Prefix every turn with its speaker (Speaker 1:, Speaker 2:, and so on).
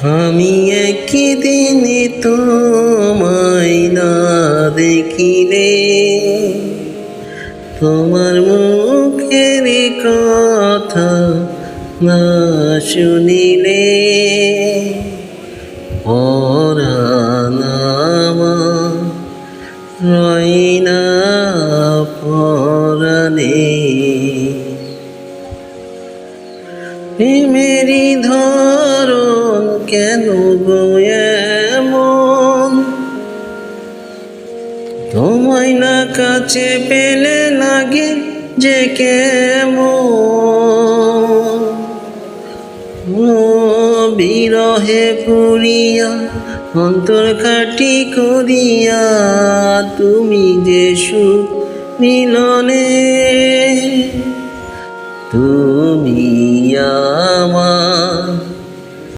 Speaker 1: আমি একদিন তোমায় না দেখিলে, তোমার মুখের কথা না শুনিলে, পরাণ আমার রয় না পরাণে। প্রেমেরই ধরন কেন গো এমন, তোমায় না কাছে পেলে লাগে যে কেমন। বিরহে পুরিয়া অন্তর খাটি করিয়া, তুমি যে সুখ মিলনে, তুমি আমার